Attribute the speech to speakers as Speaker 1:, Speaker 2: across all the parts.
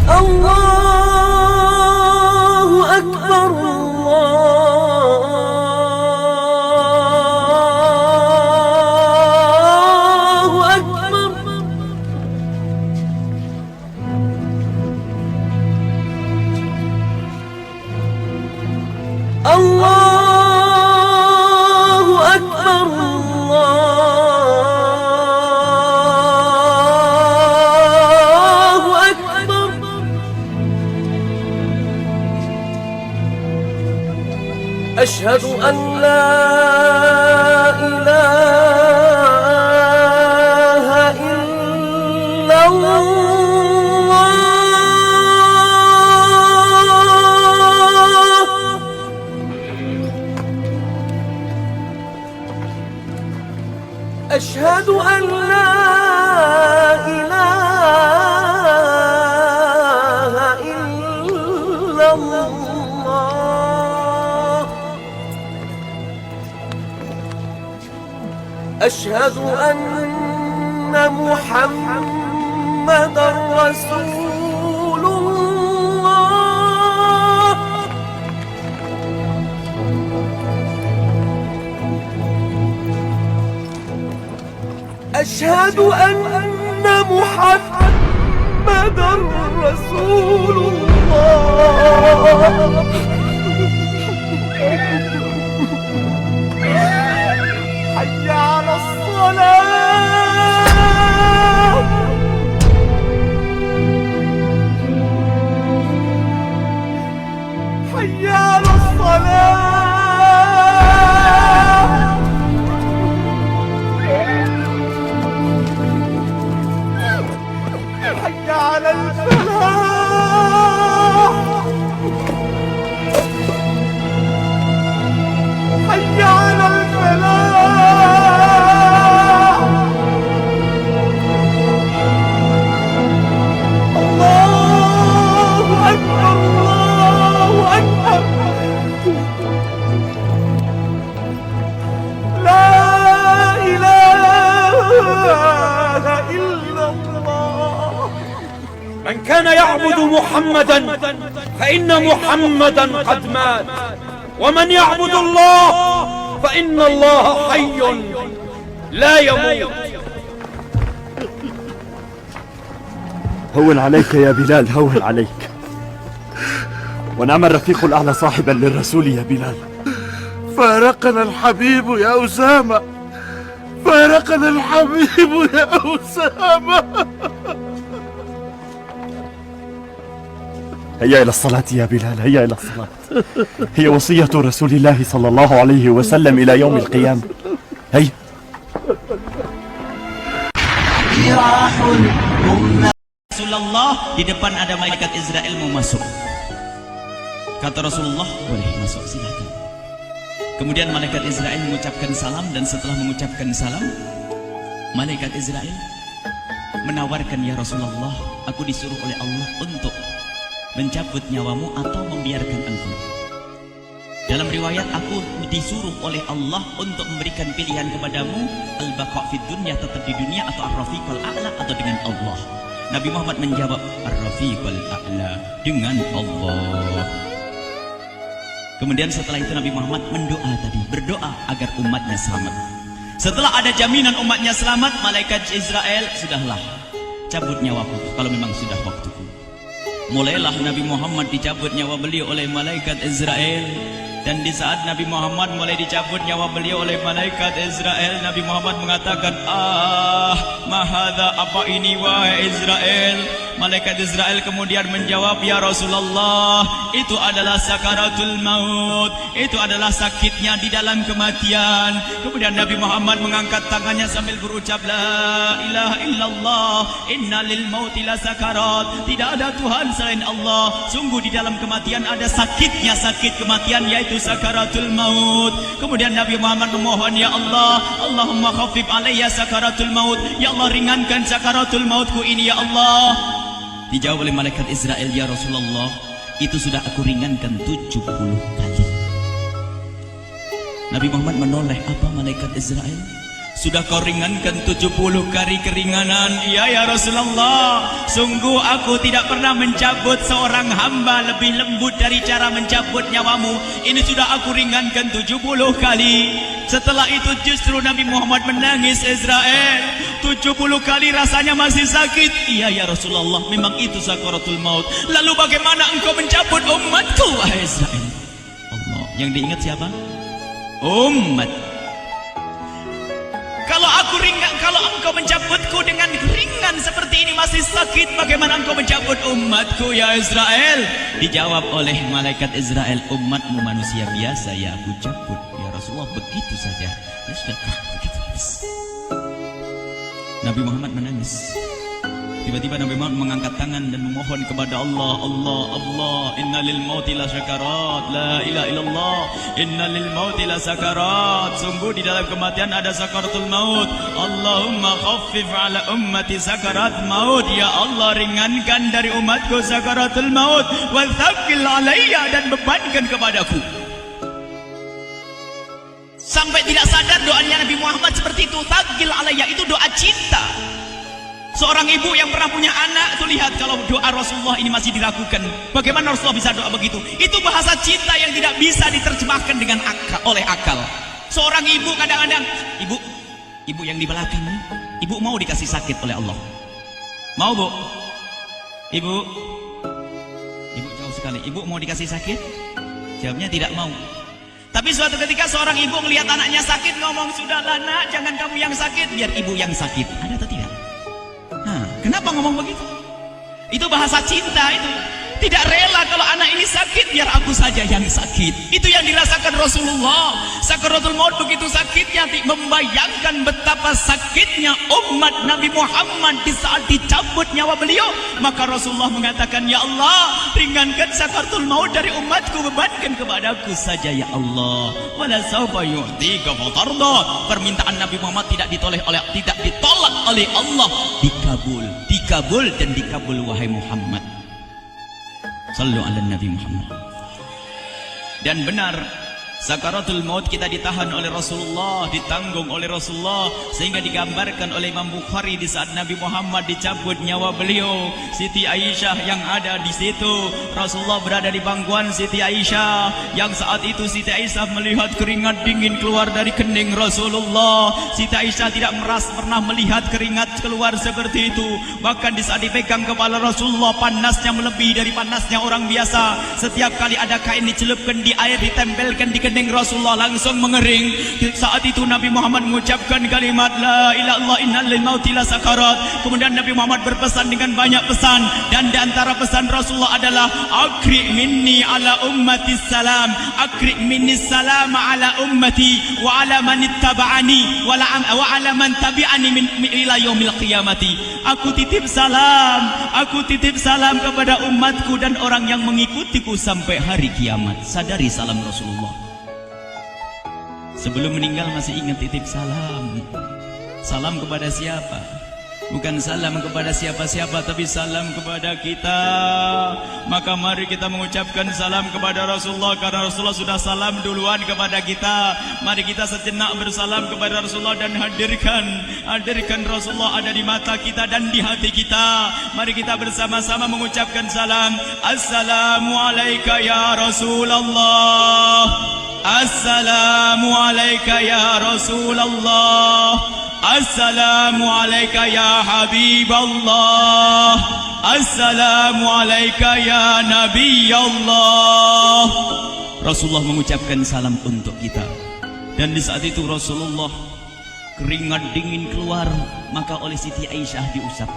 Speaker 1: الله أكبر الله أكبر الله أكبر الله أكبر أشهد أن لا إله إلا الله أشهد أن لا إله إلا الله أشهد أن محمدًا رسول الله أشهد أن محمدًا رسول الله حي على الصلاة حي على الصلاة حي على الفلاح حي على الفلاح الله أكبر الله أكبر لا إله إلا الله
Speaker 2: من كان يعبد محمدا فإن محمدا قد مات، ومن يعبد الله فإن الله حي لا يموت.
Speaker 3: هون عليك يا بلال، هون عليك. ونعم الرفيق الأعلى صاحبا للرسول يا بلال.
Speaker 4: فارقنا الحبيب يا أسامة، فارقنا الحبيب يا أسامة.
Speaker 3: هيا إلى الصلاة يا بلال، هيا إلى الصلاة. هي وصية رسول الله صلى الله عليه وسلم إلى يوم القيامة. هيا.
Speaker 5: Rasulullah, di depan ada malaikat Israel mau masuk. Kata Rasulullah, boleh masuk, silakan. Kemudian malaikat Israel mengucapkan salam, dan setelah mengucapkan salam, malaikat Israel menawarkan, ya Rasulullah, aku disuruh oleh Allah untuk mencabut nyawamu atau membiarkan engkau. Dalam riwayat, aku disuruh oleh Allah untuk memberikan pilihan kepadamu, al-baqa' fid dunya, tetap di dunia, atau ar-rafiqul a'la, atau dengan Allah. Nabi Muhammad menjawab, ar-rafiqul a'la, dengan Allah. Kemudian setelah itu Nabi Muhammad berdoa agar umatnya selamat. Setelah ada jaminan umatnya selamat, malaikat Israel, sudahlah, cabut nyawaku kalau memang sudah waktuku. Mulailah Nabi Muhammad dicabut nyawa beliau oleh malaikat Israel. Dan di saat Nabi Muhammad mulai dicabut nyawa beliau oleh malaikat Israel, Nabi Muhammad mengatakan, mahadha, apa ini wahai Israel? Malaikat Israel kemudian menjawab, ya Rasulullah, itu adalah sakaratul maut, itu adalah sakitnya di dalam kematian. Kemudian Nabi Muhammad mengangkat tangannya sambil berucap, la ilaha illallah, inna lil mauti la sakarat, tidak ada Tuhan selain Allah, sungguh di dalam kematian ada sakitnya, sakit kematian, yaitu sakaratul maut. Kemudian Nabi Muhammad memohon, ya Allah, Allahumma khafif alayya sakaratul maut, ya Allah, ringankan sakaratul mautku ini, ya Allah. Dijawab oleh malaikat Israel, ya Rasulullah, itu sudah aku ringankan 70 kali. Nabi Muhammad menoleh, apa malaikat Israel? Sudah kau ringankan 70 kali keringanan. Iya ya Rasulullah, sungguh aku tidak pernah mencabut seorang hamba lebih lembut dari cara mencabut nyawamu. Ini sudah aku ringankan 70 kali. Setelah itu justru Nabi Muhammad menangis Israel. 70 kali rasanya masih sakit. Iya ya Rasulullah, memang itu sakaratul maut. Lalu bagaimana engkau mencabut umatku wahai Israel? Allah, yang diingat siapa? Umat. Kalau engkau mencabutku dengan ringan seperti ini masih sakit, bagaimana engkau mencabut umatku ya Israel? Dijawab oleh malaikat Israel, umatmu manusia biasa, ya aku cabut. Ya Rasulullah, begitu saja. Ya sudah, begitu habis. Nabi Muhammad menangis. Tiba-tiba Nabi Muhammad mengangkat tangan dan memohon kepada Allah. Allah, Allah, inna lil mauti la syakarat, la ilaha illallah, inna lil mauti la sakarat. Sungguh di dalam kematian ada sakaratul maut. Allahumma khaffif ala ummati sakarat maut. Ya Allah, ringankan dari umatku sakaratul maut. Wa thaqqil alayya, dan bebankan kepadaku. Sampai tidak sadar doanya Nabi Muhammad seperti itu. Thaqqil alayya itu doa cinta. Seorang ibu yang pernah punya anak, tuh lihat kalau doa Rasulullah ini masih diragukan. Bagaimana Rasulullah bisa doa begitu? Itu bahasa cinta yang tidak bisa diterjemahkan dengan oleh akal. Seorang ibu kadang-kadang, ibu yang di belakang, ibu mau dikasih sakit oleh Allah. Mau bu? Ibu jauh sekali. Ibu mau dikasih sakit? Jawabnya tidak mau. Tapi suatu ketika seorang ibu melihat anaknya sakit, ngomong, sudahlah nak, jangan kamu yang sakit, biar ibu yang sakit. Ada atau tidak? Kenapa ngomong begitu? Itu bahasa cinta itu. Tidak rela kalau anak ini sakit, biar aku saja yang sakit. Itu yang dirasakan Rasulullah. Sakaratul maut begitu sakitnya, membayangkan betapa sakitnya umat Nabi Muhammad di saat dicabut nyawa beliau. Maka Rasulullah mengatakan, ya Allah, ringankan sakaratul maut dari umatku, bebankan kepadaku saja ya Allah. Wala sawfa yu'tika fatarda. Permintaan Nabi Muhammad tidak ditolak oleh Allah, dikabul dan dikabul wahai Muhammad. Sallu ala Nabi Muhammad. Dan benar, sakaratul maut kita ditahan oleh Rasulullah, ditanggung oleh Rasulullah, sehingga digambarkan oleh Imam Bukhari di saat Nabi Muhammad dicabut nyawa beliau. Siti Aisyah yang ada di situ, Rasulullah berada di pangkuan Siti Aisyah, yang saat itu Siti Aisyah melihat keringat dingin keluar dari kening Rasulullah. Siti Aisyah tidak pernah melihat keringat keluar seperti itu. Bahkan di saat dipegang kepala Rasulullah, panasnya melebihi dari panasnya orang biasa. Setiap kali ada kain dicelupkan di air, ditempelkan di kening Rasulullah, langsung mengering. Saat itu Nabi Muhammad mengucapkan kalimat la ilaha illallah innal lil mauti la sakarat. Kemudian Nabi Muhammad berpesan dengan banyak pesan, dan di antara pesan Rasulullah adalah akri minni ala ummati salam, akri minni salam ala ummati wa ala man ittaba'ani wa ala man tabi'ani min ila yaumil qiyamati. Aku titip salam kepada umatku dan orang yang mengikutiku sampai hari kiamat. Sadari salam Rasulullah. Sebelum meninggal masih ingat titip salam. Salam kepada siapa? Bukan salam kepada siapa-siapa, tapi salam kepada kita. Maka mari kita mengucapkan salam kepada Rasulullah, karena Rasulullah sudah salam duluan kepada kita. Mari kita sejenak bersalam kepada Rasulullah dan hadirkan Rasulullah ada di mata kita dan di hati kita. Mari kita bersama-sama mengucapkan salam. Assalamualaikum ya Rasulullah. Assalamualaikum ya Rasulullah. Assalamualaikum ya Habiballah. Assalamualaikum ya Nabi Allah. Rasulullah mengucapkan salam untuk kita. Dan di saat itu Rasulullah keringat dingin keluar, maka oleh Siti Aisyah diusap.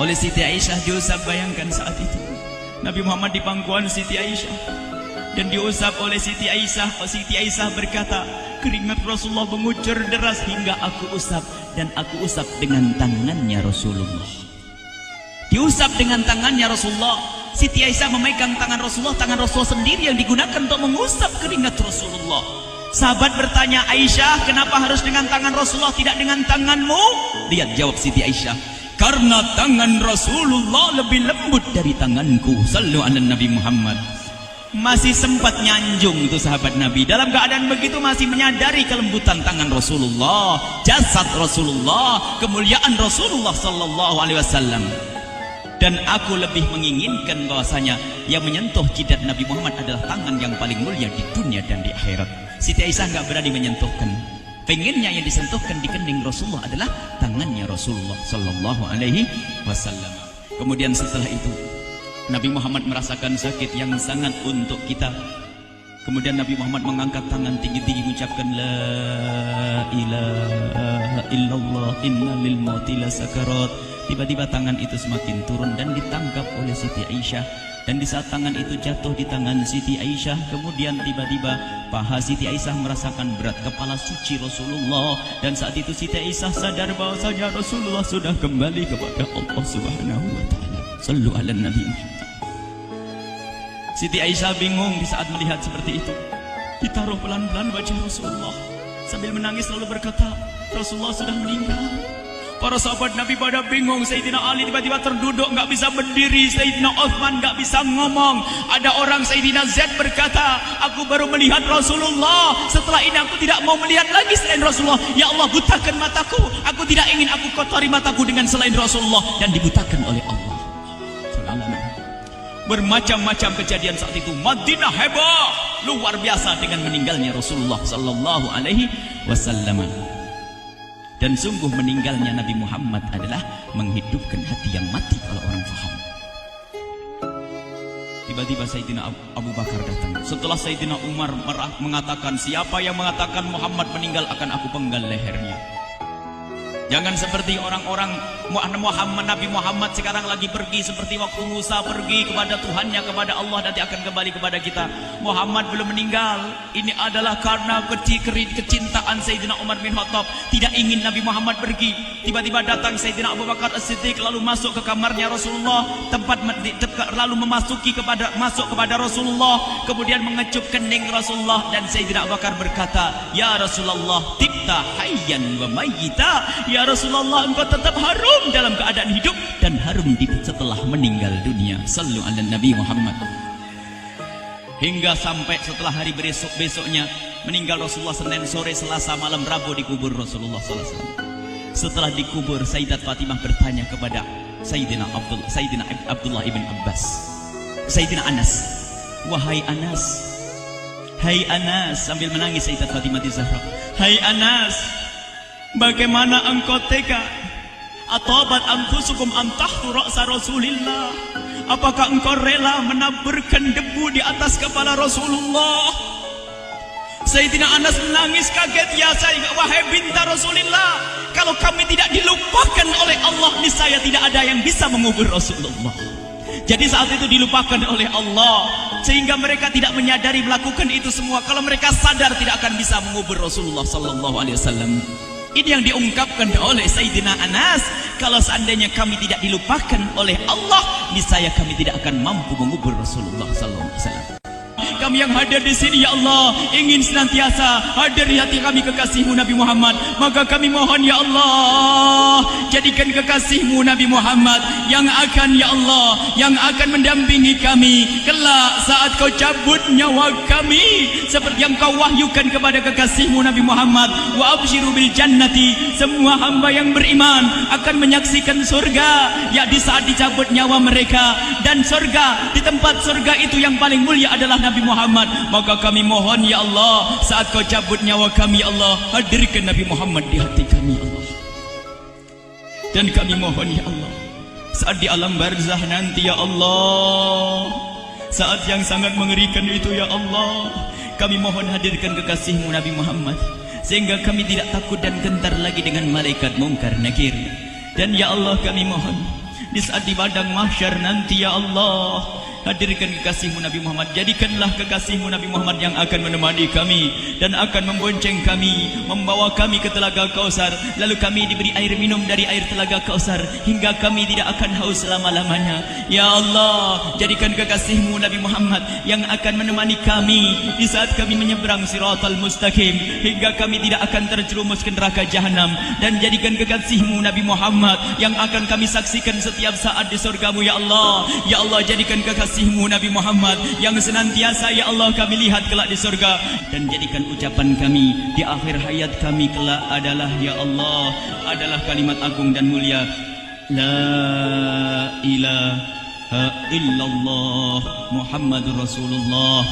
Speaker 5: Oleh Siti Aisyah diusap, bayangkan saat itu Nabi Muhammad di pangkuan Siti Aisyah dan diusap oleh Siti Aisyah. Siti Aisyah berkata, keringat Rasulullah mengucur deras hingga aku usap, dan aku usap dengan tangannya Rasulullah. Diusap dengan tangannya Rasulullah. Siti Aisyah memegang tangan Rasulullah sendiri yang digunakan untuk mengusap keringat Rasulullah. Sahabat bertanya, Aisyah, kenapa harus dengan tangan Rasulullah, tidak dengan tanganmu? Lihat jawab Siti Aisyah, karena tangan Rasulullah lebih lembut dari tanganku. Sallu ala Nabi Muhammad. masih sempat nyanjung itu sahabat Nabi. Dalam keadaan begitu masih menyadari kelembutan tangan Rasulullah, jasad Rasulullah, kemuliaan Rasulullah sallallahu alaihi wasallam. Dan aku lebih menginginkan bahwasanya yang menyentuh jidat Nabi Muhammad adalah tangan yang paling mulia di dunia dan di akhirat. Siti Aisyah nggak berani menyentuhkan. Pengennya yang disentuhkan di kening Rasulullah adalah tangannya Rasulullah sallallahu alaihi wasallam. Kemudian setelah itu Nabi Muhammad merasakan sakit yang sangat untuk kita. Kemudian Nabi Muhammad mengangkat tangan tinggi-tinggi mengucapkan la ilaha illallah inna lil mauti lasakarat. Tiba-tiba tangan itu semakin turun dan ditangkap oleh Siti Aisyah. Dan di saat tangan itu jatuh di tangan Siti Aisyah, kemudian tiba-tiba paha Siti Aisyah merasakan berat kepala suci Rasulullah. Dan saat itu Siti Aisyah sadar bahwasanya Rasulullah sudah kembali kepada Allah Subhanahu wa taala. Sallu ala Nabi Muhammad. Siti Aisyah bingung di saat melihat seperti itu. Ditaruh pelan-pelan wajah Rasulullah sambil menangis lalu berkata, Rasulullah sudah meninggal. Para sahabat Nabi pada bingung. Sayyidina Ali tiba-tiba terduduk, nggak bisa berdiri. Sayyidina Uthman nggak bisa ngomong. Ada orang Sayyidina Zaid berkata, aku baru melihat Rasulullah. Setelah ini aku tidak mau melihat lagi selain Rasulullah. Ya Allah, butakan mataku. Aku tidak ingin aku kotori mataku dengan selain Rasulullah. Dan dibutakan oleh Allah. Bermacam-macam kejadian saat itu. Madinah heboh, luar biasa dengan meninggalnya Rasulullah sallallahu alaihi wasallam. Dan sungguh meninggalnya Nabi Muhammad adalah menghidupkan hati yang mati kalau orang faham. Tiba-tiba Sayyidina Abu Bakar datang. Setelah Sayyidina Umar mengatakan, siapa yang mengatakan Muhammad meninggal akan aku penggal lehernya. Jangan seperti orang-orang Nabi Muhammad sekarang lagi pergi seperti waktu Musa pergi kepada Tuhannya, kepada Allah, nanti akan kembali kepada kita. Muhammad belum meninggal. Ini adalah karena kecintaan Sayyidina Umar bin Khattab, tidak ingin Nabi Muhammad pergi. Tiba-tiba datang Sayyidina Abu Bakar As-Siddiq lalu masuk ke kamarnya Rasulullah, lalu masuk kepada Rasulullah, kemudian mengecup kening Rasulullah. Dan Sayyidina Abu Bakar berkata, ya Rasulullah, tibta hayyan wa mayyita. Ya Rasulullah, engkau tetap harum dalam keadaan hidup dan harum setelah meninggal dunia. Sallu ala Nabi Muhammad. Hingga sampai setelah hari besoknya meninggal Rasulullah, Senin sore, Selasa malam, Rabu dikubur Rasulullah sallallahu alaihi wasallam. Setelah dikubur, Sayyidat Fatimah bertanya kepada Sayyidina Abdullah ibn Abbas, Sayyidina Anas, wahai Anas, hai Anas, sambil menangis Sayyidat Fatimah Zahra, hai Anas, bagaimana engkau tega? Atabat anfusukum an tahtu ra'sa Rasulillah. Apakah engkau rela menaburkan debu di atas kepala Rasulullah? Sayyidina Anas menangis kaget, ya wahai binta Rasulillah, kalau kami tidak dilupakan oleh Allah, niscaya tidak ada yang bisa mengubur Rasulullah. Jadi saat itu dilupakan oleh Allah, sehingga mereka tidak menyadari melakukan itu semua. Kalau mereka sadar, tidak akan bisa mengubur Rasulullah sallallahu alaihi wasallam. Ini yang diungkapkan oleh Sayyidina Anas. Kalau seandainya kami tidak dilupakan oleh Allah, niscaya kami tidak akan mampu mengubur Rasulullah sallallahu alaihi wasallam. Kami yang hadir di sini, ya Allah, ingin senantiasa hadir di hati kami kekasih-Mu Nabi Muhammad. Maka kami mohon, ya Allah, jadikan kekasih-Mu Nabi Muhammad yang akan, ya Allah, yang akan mendampingi kami kelak saat Kau cabut nyawa kami, seperti yang Kau wahyukan kepada kekasih-Mu Nabi Muhammad. Wa abshiru bil jannati, semua hamba yang beriman akan menyaksikan surga ya di saat dicabut nyawa mereka. Dan surga, di tempat surga itu yang paling mulia adalah Nabi Muhammad. Maka kami mohon, ya Allah, saat Kau cabut nyawa kami, ya Allah, hadirkan Nabi Muhammad di hati kami, ya Allah. Dan kami mohon, ya Allah, saat di alam barzah nanti, ya Allah, saat yang sangat mengerikan itu, ya Allah, kami mohon hadirkan kekasih-Mu Nabi Muhammad, sehingga kami tidak takut dan gentar lagi dengan malaikat mungkar nakir. Dan ya Allah, kami mohon di saat di padang mahsyar nanti, ya Allah, hadirkan kekasih-Mu Nabi Muhammad. Jadikanlah kekasih-Mu Nabi Muhammad yang akan menemani kami dan akan membonceng kami, membawa kami ke telaga Kausar. Lalu kami diberi air minum dari air telaga Kausar hingga kami tidak akan haus selama-lamanya. Ya Allah, jadikan kekasih-Mu Nabi Muhammad yang akan menemani kami di saat kami menyeberang Siratal Mustaqim hingga kami tidak akan terjerumus ke neraka Jahanam. Dan jadikan kekasih-Mu Nabi Muhammad yang akan kami saksikan setiap saat di surga-Mu, ya Allah. Ya Allah, jadikan kekasih kekasihmu Nabi Muhammad yang senantiasa ya Allah kami lihat kelak di surga, dan jadikan ucapan kami di akhir hayat kami kelak adalah ya Allah, adalah kalimat agung dan mulia La ilaha illallah Muhammadur Rasulullah